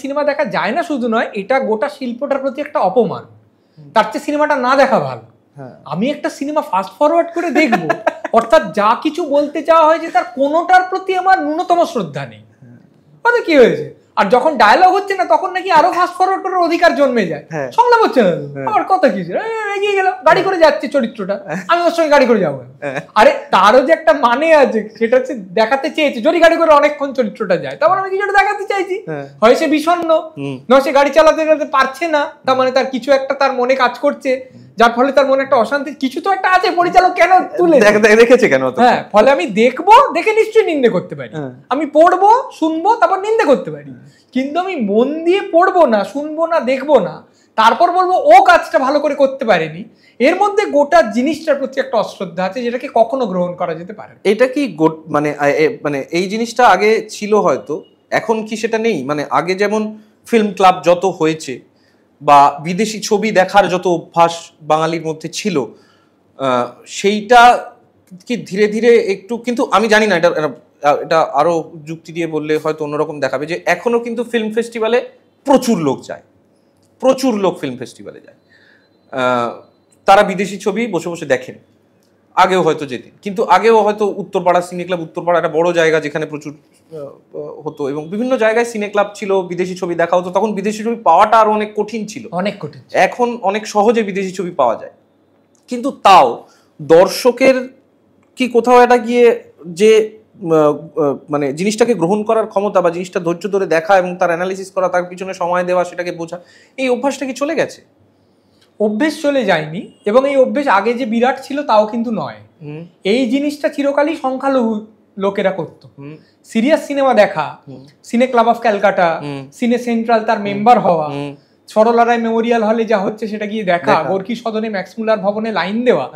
Cinema দেখা যায় না শুধু নয়, এটা গোটা শিল্পটার প্রতি একটা অপমান। তার চেয়ে সিনেমাটা না দেখা ভালো। আমি একটা সিনেমা ফাস্ট ফরওয়ার্ড করে দেখবো, অর্থাৎ যা কিছু বলতে চাওয়া হয়েছে তার কোনোটার প্রতি আমার ন্যূনতম শ্রদ্ধা নেই। মানে কি হয়েছে, আর যখন ডায়লগ হচ্ছে না তখন নাকি আরো ফাস্ট ফরওয়ার্ড করার অধিকার জন্মে যায়। সংলাপ হচ্ছে না, আমার কথা কি এগিয়ে গেল, গাড়ি করে যাচ্ছে চরিত্রটা, আমি ওর সঙ্গে গাড়ি করে যাবো। আরে তারও যে একটা মানে আছে, সেটা হচ্ছে দেখাতে চেয়েছে যদি গাড়ি করে অনেকক্ষণ চরিত্রটা যায়, তারপর আমি কিছুটা দেখাতে চাইছি। হয় সে বিষণ্ণ, নয় সে গাড়ি চালাতে পারছে না, তার মানে তার কিছু একটা তার মনে কাজ করছে, যার ফলে তার মনে একটা অশান্তি কিছু তো একটা আছে, পরিচালক কেন তুলে রেখেছে কেন। হ্যাঁ, ফলে আমি দেখবো, দেখে নিশ্চয়ই নিন্দে করতে পারি, আমি পড়বো শুনবো তারপর নিন্দে করতে পারি, কিন্তু আমি মন দিয়ে পড়বো না, শুনবো না, দেখবো না, তারপর বলবো ও কাজটা ভালো করে করতে পারেনি। এর মধ্যে গোটা জিনিসটার প্রতি একটা অশ্রদ্ধা আছে, যেটাকে কখনো গ্রহণ করা যেতে পারে। এটা কি মানে মানে এই জিনিসটা আগে ছিল হয়তো, এখন কি সেটা নেই? মানে আগে যেমন ফিল্ম ক্লাব যত হয়েছে বা বিদেশি ছবি দেখার যত অভ্যাস বাঙালির মধ্যে ছিল, সেইটা কি ধীরে ধীরে একটু, কিন্তু আমি জানি না, এটা আরো যুক্তি দিয়ে বললে হয়তো অন্যরকম দেখাবে, যে এখনো কিন্তু ফিল্ম ফেস্টিভ্যালে প্রচুর লোক যায়, প্রচুর লোক ফিল্ম ফেস্টিভ্যালে যায়, তারা বিদেশি ছবি বসে বসে দেখেন। আগেও হয়তো যেতেন, কিন্তু আগেও হয়তো উত্তরপাড়া সিনে ক্লাব, উত্তরপাড়া একটা বড় জায়গা যেখানে প্রচুর হতো, এবং বিভিন্ন জায়গায় সিনে ক্লাব ছিল, বিদেশি ছবি দেখা হতো। তখন বিদেশি ছবি পাওয়াটা আরো অনেক কঠিন ছিল, অনেক কঠিন। এখন অনেক সহজে বিদেশি ছবি পাওয়া যায়, কিন্তু তাও দর্শকের কি কোথাও এটা গিয়ে যে মানে জিনিসটাকে গ্রহণ করার ক্ষমতা বা জিনিসটা ধৈর্য ধরে দেখা এবং তার অ্যানালিসিস করা, তার পিছনে সময় দেওয়া, সেটাকে বোঝা, এই অভ্যাসটা কি চলে গেছে? অভ্যেস চলে যায়নি, এবং এই অভ্যেস আগে যে বিরাট ছিল তাও কিন্তু নয়। এই জিনিসটা চিরকালই সংখ্যালঘু লোকেরা করতো। সিরিয়াস সিনেমা দেখা, সিনে ক্লাব অফ ক্যালকাটা, সিনে সেন্ট্রাল তার মেম্বার হওয়া, সরলা রায় মেমোরিয়াল হলে যা হচ্ছে সেটা গিয়ে দেখা, গোর্কি সদনে ম্যাক্স মুলার ভবনে লাইন দেওয়া,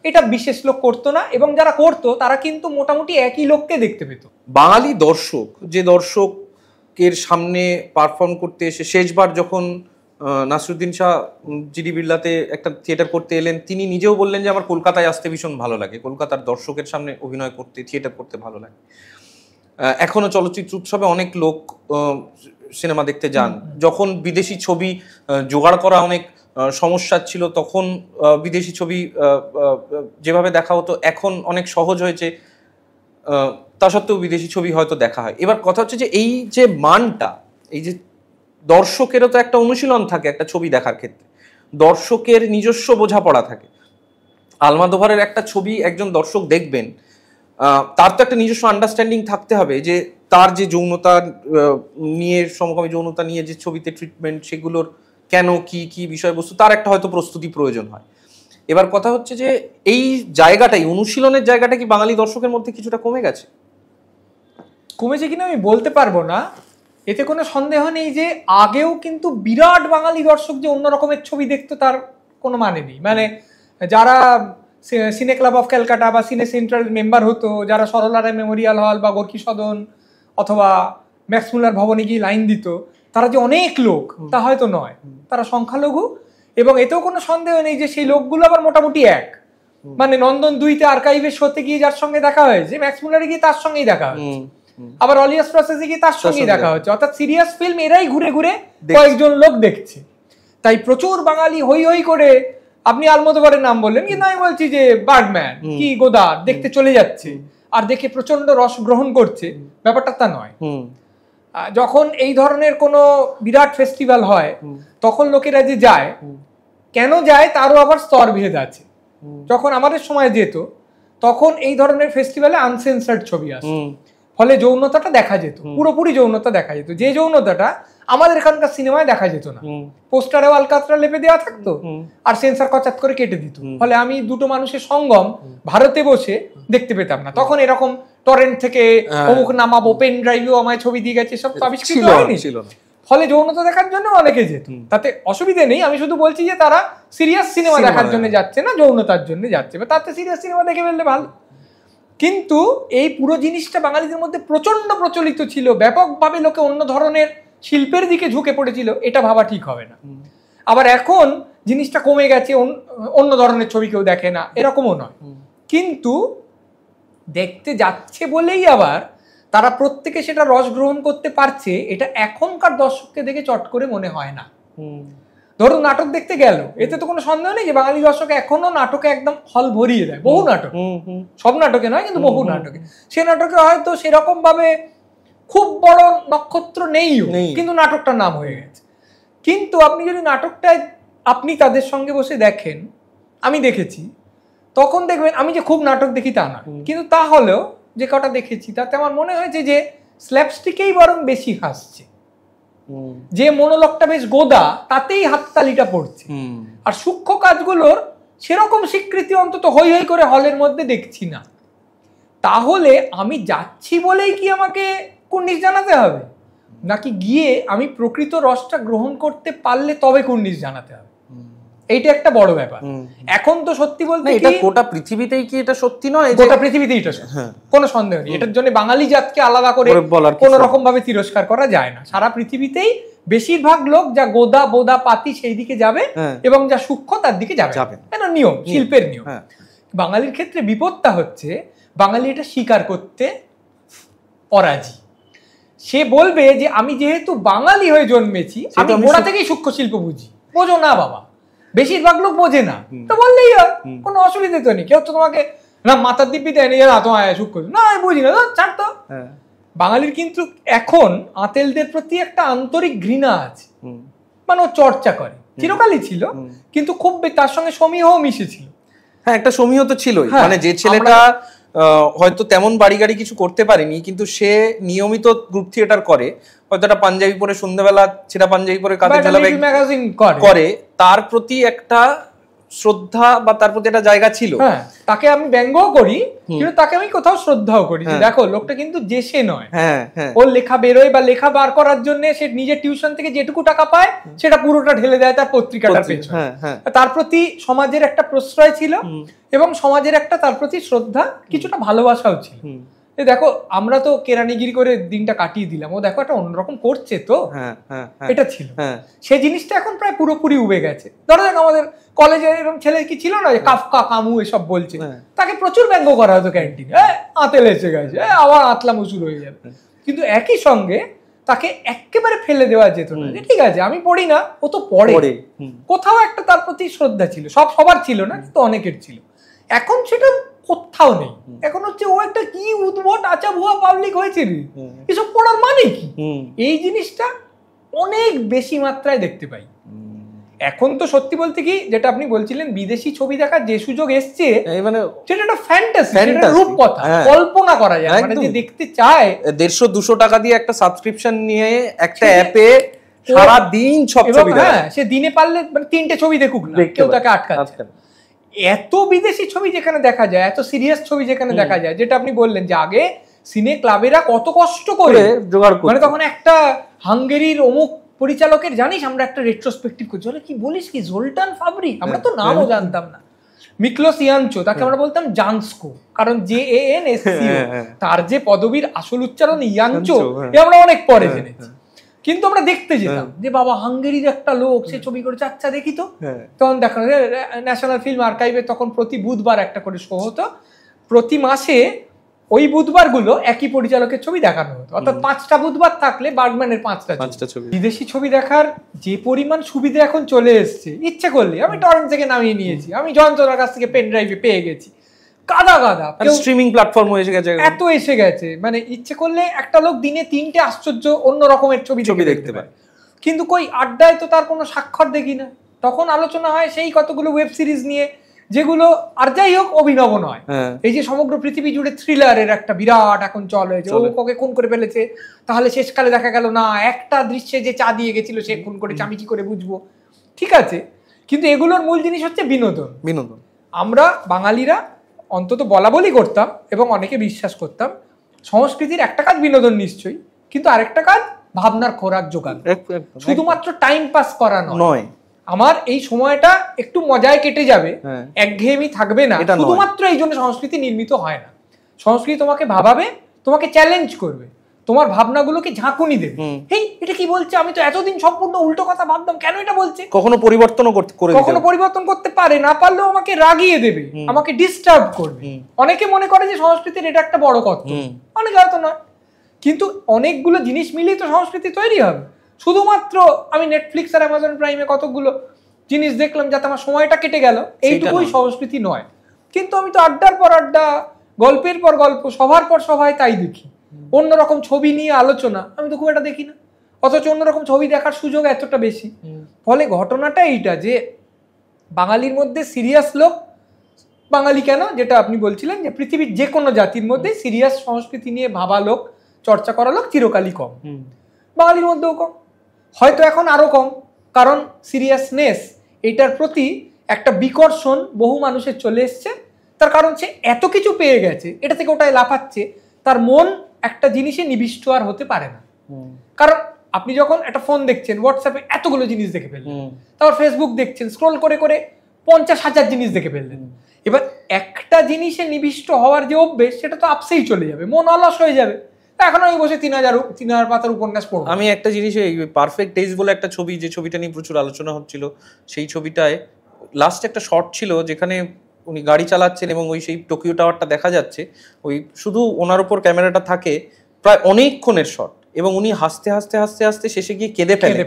এটা বিশেষ লোক করতো না, এবং যারা করতো তারা কিন্তু মোটামুটি একই লোককে দেখতে পেত। বাঙালি দর্শক, যে দর্শকের সামনে পারফর্ম করতে এসে শেষবার যখন নাসিরুদ্দিন শাহ জিডি বিড়লাতে একটা থিয়েটার করতে এলেন, তিনি নিজেও বললেন যে আমার কলকাতায় আসতে ভীষণ ভালো লাগে, কলকাতার দর্শকের সামনে অভিনয় করতে, থিয়েটার করতে ভালো লাগে। এখনো চলচ্চিত্র উৎসবে অনেক লোক সিনেমা দেখতে যান। যখন বিদেশি ছবি জোগাড় করা অনেক সমস্যা ছিল, তখন বিদেশি ছবি যেভাবে দেখা হতো এখন অনেক সহজ হয়েছে, তা সত্ত্বেও বিদেশি ছবি হয়তো দেখা হয়। এবার কথা হচ্ছে যে এই যে মানটা, এই যে দর্শকেরও তো একটা অনুশীলন থাকে একটা ছবি দেখার ক্ষেত্রে, দর্শকের নিজস্ব বোঝাপড়া থাকে। আলমাদোভারের একটা ছবি একজন দর্শক দেখবেন, তার তো একটা নিজস্ব আন্ডারস্ট্যান্ডিং থাকতে হবে, যে তার যে যৌনতা নিয়ে, সমকামী যৌনতা নিয়ে যে ছবিতে ট্রিটমেন্ট, সেগুলোর কেন, কি কি বিষয়বস্তু, তার একটা হয়তো প্রস্তুতি প্রয়োজন হয়। এবার কথা হচ্ছে যে এই জায়গাটাই, অনুশীলনের জায়গাটা কি বাঙালি দর্শকের মধ্যে কিছুটা কমে গেছে? কমেছে কিনা আমি বলতে পারবো না, এতে কোনো সন্দেহ নেই যে আগেও কিন্তু বিরাট বাঙালি দর্শক যে অন্য রকমের ছবি দেখতো তার কোনো মানে নেই। মানে যারা সিনে ক্লাব অফ ক্যালকাটা বা সিনে সেন্ট্রাল মেম্বার হতো, যারা সরলা রায় মেমোরিয়াল হল বা গোর্কি সদন অথবা ম্যাক্স মুলার ভবনে গিয়ে লাইন দিত, তারা যে অনেক লোক তা হয়তো নয়, তারা সংখ্যালঘু। এবং এতেও কোনো সন্দেহ নেই যে সেই লোকগুলো আবার মোটামুটি এক। মানে নন্দন 2-তে আর্কাইভের শোতে গিয়ে যার সঙ্গে দেখা হয়েছে, ম্যাক্স মুলারে গিয়ে তার সঙ্গেই দেখা হয়েছে, আবার অলিয়াস প্রসেসে গিয়ে তার সঙ্গেই দেখা হচ্ছে। অর্থাৎ সিরিয়াস ফিল্ম এরাই ঘুরে ঘুরে কয়েকজন লোক দেখছে। তাই প্রচুর বাঙালি হই হই করে, আপনি আলমোদোভারের নাম বললেন, কিন্তু আমি বলছি যে বার্ডম্যান কি গোদার দেখতে চলে যাচ্ছে, আর দেখে প্রচন্ড রস গ্রহণ করছে, ব্যাপারটা তা নয়। যখন এই ধরনের কোনো বিরাট ফেস্টিভ্যাল হয়, তখন লোকেরা যে যায়, কেন যায় তারও আবার স্তর ভেদ আছে। যখন আমাদের সময় যেত, তখন এই ধরনের ফেস্টিভ্যালে আনসেন্সার্ড ছবি আসে, ফলে যৌনতাটা দেখা যেত, পুরোপুরি যৌনতা দেখা যেত, যে যৌনতাটা আমাদের এখানকার সিনেমায় দেখা যেত না। পোস্টারেও আলকাতরা লেপে দেওয়া থাকতো, আর সেন্সার কচাত করে কেটে দিত, ফলে আমি দুটো মানুষের সঙ্গম ভারতে বসে দেখতে পেতাম না। তখন এরকম টরেন্ট থেকে অমুক নামাবো, পেন ড্রাইভেও আমায় ছবি দিয়ে গেছে, সব তো আবিষ্কৃত হয়নি। ফলে যৌনতা দেখার জন্য অনেকে যেত, তাতে অসুবিধে নেই। আমি শুধু বলছি যে তারা সিরিয়াস সিনেমা দেখার জন্য যাচ্ছে না, যৌনতার জন্য যাচ্ছে, বা তাতে সিরিয়াস সিনেমা দেখে ফেললে ভালো। কিন্তু এই পুরো জিনিসটা বাঙালিদের মধ্যে প্রচন্ড প্রচলিত ছিল, ব্যাপকভাবে লোকে অন্য ধরনের শিল্পের দিকে ঝুঁকে পড়েছিল, এটা ভাবা ঠিক হবে না। আবার এখন জিনিসটা কমে গেছে, অন্য ধরনের ছবি কেউ দেখে না এরকমও নয়, কিন্তু দেখতে যাচ্ছে বলেই আবার তারা প্রত্যেকে সেটা রস গ্রহণ করতে পারছে, এটা এখনকার দর্শককে দেখে চট করে মনে হয় না। ধরুন নাটক দেখতে গেল, এতে তো কোনো সন্দেহ নেই যে বাঙালি দর্শক এখনো নাটকে একদম হল ভরিয়ে দেয়, বহু নাটক, সব নাটকে নয় কিন্তু বহু নাটকে। সে নাটকে হয়তো সেরকম ভাবে খুব বড় নক্ষত্র নেইও, কিন্তু নাটকটার নাম হয়ে গেছে। কিন্তু আপনি যদি নাটকটায় আপনি তাদের সঙ্গে বসে দেখেন, আমি দেখেছি, তখন দেখবেন আমি যে খুব নাটক দেখি তা না, কিন্তু তাহলেও যে কটা দেখেছি তাতে আমার মনে হয়েছে যে স্ল্যাপস্টিকেই বরং বেশি হাসছে, যে মনোলগটা বেশ গোদা তাতেই হাততালিটা পড়ছে। আর সূক্ষ্ম কাজগুলোর সেরকম স্বীকৃতি অন্তত হই হই করে হলের মধ্যে দেখছি না। তাহলে আমি যাচ্ছি বলেই কি আমাকে কুর্নিশ জানাতে হবে, নাকি গিয়ে আমি প্রকৃত রসটা গ্রহণ করতে পারলে তবে কুর্নিশ জানাতে হবে? এইটা একটা বড় ব্যাপার। এখন তো সত্যি বলতে এটা গোটা পৃথিবীতেই কি এটা সত্যি নয়? গোটা পৃথিবীতেই এটা কোনো সন্দেহ নেই। এটার জন্য বাঙালি জাতকে আলাদা করে কোনো রকম ভাবে তিরস্কার করা যায় না। সারা পৃথিবীতেই বেশিরভাগ লোক যা গোদা বোদা পাতি সেই দিকে যাবে এবং যা সূক্ষ্ম তার দিকে যাবে, এটা নিয়ম, শিল্পের নিয়ম। বাঙালির ক্ষেত্রে বিপদটা হচ্ছে বাঙালি এটা স্বীকার করতে অরাজি। সে বলবে যে আমি যেহেতু বাঙালি হয়ে জন্মেছি, আমি গোড়া থেকেই সূক্ষ্ম শিল্প বুঝি। বোঝো না বাবা, বেশিরভাগ লোক বোঝে না, তো বললেই হয়, কোনো অসুবিধা তো নেই। কেউ তো তোমাকে না মাথার দিব্যি দেয় না তোমার সূক্ষ্ম না, আমি বুঝি না, ছাড় তো। বাঙালির কিন্তু এখন আঁতেলদের প্রতি একটা আন্তরিক ঘৃণা আছে, মানে ও চর্চা করে, চিরকালই ছিল, কিন্তু খুব তার সঙ্গে সমীহও মিশেছিল। হ্যাঁ, একটা সমীহ তো ছিলই। মানে যে ছেলেটা হয়তো তেমন বাড়ি গাড়ি কিছু করতে পারেনি, কিন্তু সে নিয়মিত গ্রুপ থিয়েটার করে, হয়তো একটা পাঞ্জাবি পরে সন্ধ্যাবেলা ছেঁড়া পাঞ্জাবি পরে কাঁধে ম্যাগাজিন করে, তার প্রতি একটা শ্রদ্ধা বা তার প্রতি একটা জায়গা ছিল। হ্যাঁ, তাকে আমি ব্যঙ্গও করি, কিন্তু তাকে আমি কোথাও শ্রদ্ধাও করি। দেখো লোকটা কিন্তু যে সে নয়, ওর লেখা বেরোয় বা লেখা বার করার জন্য সে নিজের টিউশন থেকে যেটুকু টাকা পায় সেটা পুরোটা ঢেলে দেয় তার পত্রিকাটার পেছনে। তার প্রতি সমাজের একটা প্রশ্রয় ছিল এবং সমাজের একটা তার প্রতি শ্রদ্ধা, কিছুটা ভালোবাসাও ছিল। দেখো আমরা তো কেরানিগিরি করে দিনটা কাটিয়ে দিলাম, ও দেখো একটা অন্যরকম করছে, তো এটা ছিল। সেই জিনিসটা এখন প্রায় পুরোপুরি উবে গেছে। ধরো দেখ আমাদের কলেজে এরকম ছেলে কি ছিল না, কাফকা কামু এসব বলছে, তাকে প্রচুর ব্যঙ্গ করা হতো ক্যান্টিনে, আঁতেল এসে গেছে, আবার আতলাম উসুর হয়ে যাবে। কিন্তু একই সঙ্গে তাকে একেবারে ফেলে দেওয়া যেত না, ঠিক আছে আমি পড়ি না, ও তো পড়ে। কোথাও একটা তার প্রতি শ্রদ্ধা ছিল, সবার ছিল না, কিন্তু অনেকের ছিল। এখন সেটা কোথাও নেই। এখন হচ্ছে ও একটা কি উদ্ভট আচা ভুয়া পাবলিক হয়েছে রে, এসব পড়ার মানে কি? এই জিনিসটা অনেক বেশি মাত্রায় দেখতে পাই এখন। তো সত্যি বলতে কি, যেটা আপনি বলছিলেন বিদেশি ছবি দেখার যে সুযোগ এসছে, মানে সেটা একটা ফ্যান্টাসি, সেটা রূপকথা, কল্পনা করা যায়। মানে যে দেখতে চায় 150-200 টাকা দিয়ে একটা সাবস্ক্রিপশন নিয়ে একটা অ্যাপে সারা দিন সব ছবি দেখে, হ্যাঁ সে দিনে পারলে মানে 3টে ছবি দেখুক না, কেউ তাকে আটকাচ্ছে। এত বিদেশি ছবি যেখানে দেখা যায়, এত সিরিয়াস ছবি যেখানে দেখা যায়, যেটা আপনি বললেন যে আগে সিনে ক্লাবেরা কত কষ্ট করে জোগাড় করে, মানে তখন একটা হাঙ্গেরির অমুক পরিচালকের জানিস আমরা একটা রেট্রোস্পেক্টিভ করছি, কি বলিস কি জোলটান ফাবরি, আমরা তো নামও জানতাম না, মিক্লোস ইয়ানচো, তাকে আমরা বলতাম জানস্কো, কারণ JANSCO, তার যে পদবীর আসল উচ্চারণ ইয়ানচো, আমরা অনেক পরে জেনেছি। কিন্তু আমরা দেখতে যেতাম যে বাবা হাঙ্গেরির একটা লোক সে ছবি করেছে, আচ্ছা দেখি তো। তখন দেখা ন্যাশনাল ফিল্ম আর্কাইভে তখন প্রতি বুধবার একটা করে শো হতো, প্রতি মাসে ওই বুধবার গুলো একই পরিচালকের ছবি দেখানো হতো, অর্থাৎ 5টা বুধবার থাকলে বার্গম্যানের 5টা ছবি। বিদেশি ছবি দেখার যে পরিমাণ সুবিধা এখন চলে এসছে, ইচ্ছে করলে আমি টরেন্ট থেকে নামিয়ে নিয়েছি, আমি জয়ন্তদার কাছ থেকে পেন ড্রাইভে পেয়ে গেছি, গাদা স্ট্রিমিং প্ল্যাটফর্ম এসে গেছে, এত এসে গেছে, মানে ইচ্ছে করলে একটা লোক দিনে 3টে আশ্চর্য অন্য রকমের ছবি দেখতে পায়। কিন্তু কই আড্ডায় তো তার কোনো স্বাক্ষর দেখি না। তখন আলোচনা হয় সেই কতগুলো ওয়েব সিরিজ নিয়ে, যেগুলো আর যাই হোক অভিনব নয়। এই যে সমগ্র পৃথিবী জুড়ে থ্রিলারের একটা বিরাট এখন চল হয়েছে, ও ওকে খুন করে ফেলেছে, তাহলে শেষকালে দেখা গেল না একটা দৃশ্যে যে চা দিয়ে গেছিল সে খুন করেছে, আমি কি করে বুঝবো? ঠিক আছে, কিন্তু এগুলোর মূল জিনিস হচ্ছে বিনোদন। আমরা বাঙালিরা অন্তত বলা বলি করতাম এবং অনেকে বিশ্বাস করতাম সংস্কৃতির একটা কাজ বিনোদন নিশ্চয়ই, কিন্তু আরেকটা কাজ ভাবনার খোরাক জোগান, শুধুমাত্র টাইম পাস করা নয়। আমার এই সময়টা একটু মজায় কেটে যাবে, একঘেয়েমি থাকবে না, শুধুমাত্র এই জন্য সংস্কৃতি নির্মিত হয় না। সংস্কৃতি তোমাকে ভাবাবে, তোমাকে চ্যালেঞ্জ করবে, তোমার ভাবনাগুলোকে ঝাঁকুনি দেবে। হেই এটা কি বলছে, আমি তো এতদিন সম্পূর্ণ উল্টো কথা ভাবতাম, কেন এটা বলছে? কখনো পরিবর্তন করতে পারে, না পারলেও আমাকে রাগিয়ে দেবে, আমাকে ডিস্টার্ব করবে। অনেকে মনে করে যে সংস্কৃতির এটা একটা বড় কর্তব্য, অনেকে হয়তো নয়। কিন্তু অনেকগুলো জিনিস মিলিয়ে তো সংস্কৃতি তৈরি হবে। শুধুমাত্র আমি নেটফ্লিক্স আর অ্যামাজন প্রাইমে কতগুলো জিনিস দেখলাম যাতে আমার সময়টা কেটে গেল, এইটুকুই সংস্কৃতি নয়। কিন্তু আমি তো আড্ডার পর আড্ডা, গল্পের পর গল্প, সভার পর সভায় তাই দেখি। অন্যরকম ছবি নিয়ে আলোচনা আমি তো খুব একটা দেখি না, অথচ অন্যরকম ছবি দেখার সুযোগ এতটা বেশি। ফলে ঘটনাটা এইটা যে বাঙালির মধ্যে সিরিয়াস লোক, বাঙালি কেন, যেটা আপনি বলছিলেন যে পৃথিবীর যে কোনো জাতির মধ্যে সিরিয়াস সংস্কৃতি নিয়ে ভাবা লোক, চর্চা করা লোক চিরকালই কম, বাঙালির মধ্যেও কম, হয়তো এখন আরো কম। কারণ সিরিয়াসনেস এটার প্রতি একটা বিকর্ষণ বহু মানুষের চলে এসছে। তার কারণ সে এত কিছু পেয়ে গেছে, এটা থেকে ওটাই লাফাচ্ছে, তার মন একটা জিনিসে নিবিষ্ট আর হতে পারে না। কারণ আপনি যখন একটা ফোন দেখছেন, হোয়াটসঅ্যাপে এতগুলো জিনিস দেখে ফেললেন, তারপর ফেসবুক দেখছেন, স্ক্রোল করে করে 50,000 জিনিস দেখে ফেললেন। এবার একটা জিনিসে নিবিষ্ট হওয়ার যে অভ্যেস, সেটা তো আপসেই চলে যাবে, মন অলস হয়ে যাবে। এখন আমি বসে 3000 পাতার উপন্যাস পড়ব। আমি একটা জিনিস, পারফেক্ট ডেজ বলে একটা ছবি, যে ছবিটা নিয়ে প্রচুর আলোচনা হচ্ছিল, সেই ছবিটায় লাস্ট একটা শট ছিল যেখানে উনি গাড়ি চালাচ্ছেন এবং ওই সেই টোকিও টাওয়ারটা দেখা যাচ্ছে, ওই শুধু ওনার উপর ক্যামেরাটা থাকে প্রায় অনেকক্ষণের শট, এবং উনি হাসতে হাসতে হাসতে হাসতে শেষে গিয়ে কেঁদে ফেলে।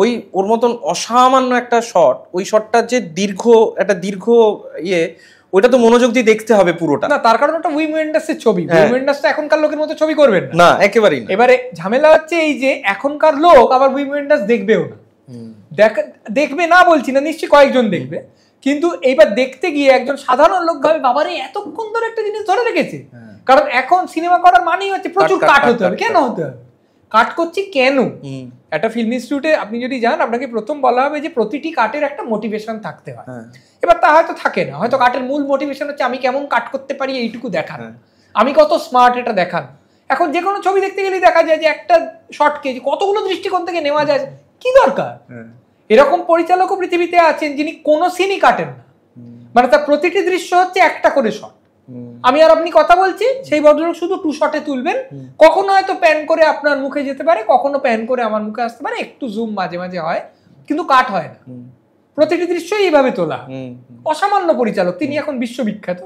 ওই ওর মতন অসামান্য একটা শট, ওই শটটা যে দীর্ঘ ওইটা তো মনোযোগ দিয়ে দেখতে হবে পুরোটা। না, তার কারণ ওটা উইম ওয়েন্ডার্সের ছবি, উইম ওয়েন্ডার্সটা এখনকার লোকের মতো ছবি করবেন না, একেবারেই না। এবারে ঝামেলা হচ্ছে এই যে এখনকার লোক আবার উইম ওয়েন্ডার্স দেখবেও না। দেখবে না বলছি না, নিশ্চয়ই কয়েকজন দেখবে, কিন্তু এইবার দেখতে গিয়ে একজন সাধারণ লোক ভাবে বাবারে এতক্ষণ ধরে একটা জিনিস ধরে রেখেছে। কারণ এখন সিনেমা করার মানেই হচ্ছে প্রচুর কাট হতে হবে। কেন হতে হবে? কাট করছি কেন? একটা ফিল্ম ইনস্টিটিউটে আপনি যদি যান, আপনাকে প্রথম বলা হবে যে প্রতিটি কাটের একটা মোটিভেশন থাকতে হয়। এবার তা হয়তো থাকে না, হয়তো কাটের মূল মোটিভেশন হচ্ছে আমি কেমন কাট করতে পারি এইটুকু দেখান, আমি কত স্মার্ট এটা দেখান। এখন যে কোনো ছবি দেখতে গেলেই দেখা যায় যে একটা শটকে কতগুলো দৃষ্টিকোণ থেকে নেওয়া যায়, কি দরকার? এরকম পরিচালকও পৃথিবীতে আছেন যিনি কোনো সিনই কাটেন না, মানে তার প্রতিটি দৃশ্য হচ্ছে একটা করে শট। আমি আর আপনি কথা বলছি, সেই ভদ্রলোক শুধু 2 শটে তুলবেন, কখনো হয়তো প্যান করে আপনার মুখে যেতে পারে, কখনো প্যান করে আমার মুখে আসতে পারে, একটু জুম মাঝে মাঝে হয়, কিন্তু কাট হয় না। প্রতিটি দৃশ্যই এইভাবে তোলা। অসামান্য পরিচালক, তিনি এখন বিশ্ববিখ্যাত।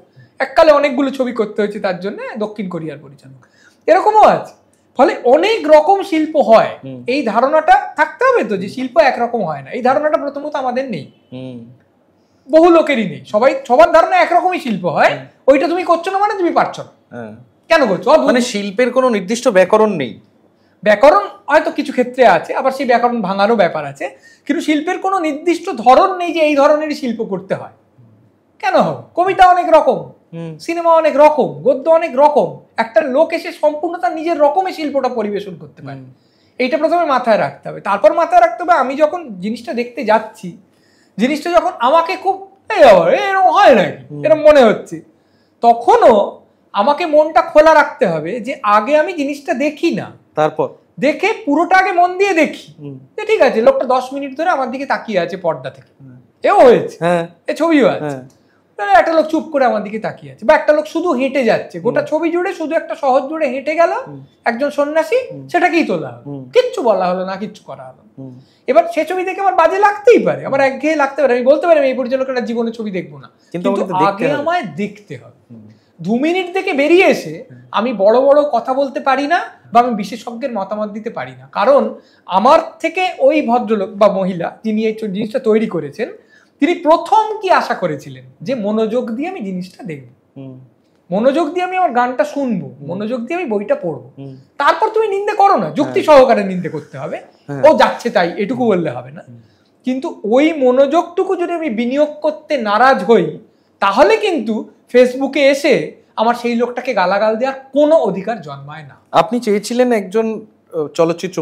এককালে অনেকগুলো ছবি করতে হয়েছে তার জন্য, দক্ষিণ কোরিয়ার পরিচালক এরকমও আছে। ফলে অনেক রকম শিল্প হয়, এই ধারণাটা থাকতে হবে তো যে শিল্প একরকম হয় না, এই ধারণাটা প্রথমত আমাদের নেই, বহু লোকেরই নেই। সবার ধারণা একরকমই শিল্প হয়, ওইটা তুমি করছো না মানে তুমি পারছো না। কেন করছো? মানে শিল্পের কোনো নির্দিষ্ট ব্যাকরণ নেই। ব্যাকরণ হয়তো কিছু ক্ষেত্রে আছে, আবার সেই ব্যাকরণ ভাঙারও ব্যাপার আছে, কিন্তু শিল্পের কোনো নির্দিষ্ট ধরন নেই যে এই ধরনেরই শিল্প করতে হয়। কেন হবে? কবিতা অনেক রকম, সিনেমা অনেক রকম, গদ্য অনেক রকম, একটা লোক এসে সম্পূর্ণ তার নিজের রকমে শিল্পটা পরিবেশন করতে পারে। এইটা প্রথমে মাথায় রাখতে হবে। তারপর মাথায় রাখতে হবে আমি যখন জিনিসটা দেখতে যাচ্ছি, জিনিসটা যখন আমাকে খুব এরকম হয় নাকি এরকম মনে হচ্ছে, তখনও আমাকে মনটা খোলা রাখতে হবে যে আগে আমি জিনিসটা দেখি না, তারপর দেখে পুরোটা আগে মন দিয়ে দেখি যে ঠিক আছে লোকটা 10 মিনিট ধরে আমার দিকে তাকিয়ে আছে পর্দা থেকে, এও হয়েছে, এ ছবিও আছে, একটা লোক চুপ করে আমার দিকে তাকিয়ে আছে, বা একটা লোক শুধু হেঁটে যাচ্ছে, গোটা ছবি জুড়ে শুধু একটা শহর জুড়ে হেঁটে গেল একজন সন্ন্যাসী, সেটাকেই তোলা হলো, কিচ্ছু বলা হলো না, কিচ্ছু করা হলো। এবার সে ছবি দেখে আমার বাজে লাগতেই পারে, আমার একঘেয়ে লাগতে পারে, আমি বলতে পারি আমি এই পরিচালকের জীবনে ছবি দেখবো না, কিন্তু আগে আমায় দেখতে হবে। 2 মিনিট থেকে বেরিয়ে এসে আমি বড় বড় কথা বলতে পারি না, বা আমি বিশেষজ্ঞের মতামত দিতে পারি না, কারণ আমার থেকে ওই ভদ্রলোক বা মহিলা যিনি এই জিনিসটা তৈরি করেছেন, তিনি প্রথম কি আশা করেছিলেন যে মনোযোগ দিয়ে আমি জিনিসটা দেখবো, মনোযোগ দিয়ে আমি আমার গানটা শুনবো, মনোযোগ দিয়ে আমি বইটা পড়বো। তারপর তুমি নিন্দে করো না, যুক্তি সহকারে নিন্দে করতে হবে, ও যাচ্ছে তাই এটুকু বললে হবে না। কিন্তু ওই মনোযোগটুকু যদি আমি বিনিয়োগ করতে নারাজ হই, তাহলে কিন্তু ফেসবুকে এসে আমার সেই লোকটাকে গালাগাল দেওয়ার কোনো অধিকার জন্মায় না। আপনি চেয়েছিলেন একজন চলচ্চিত্র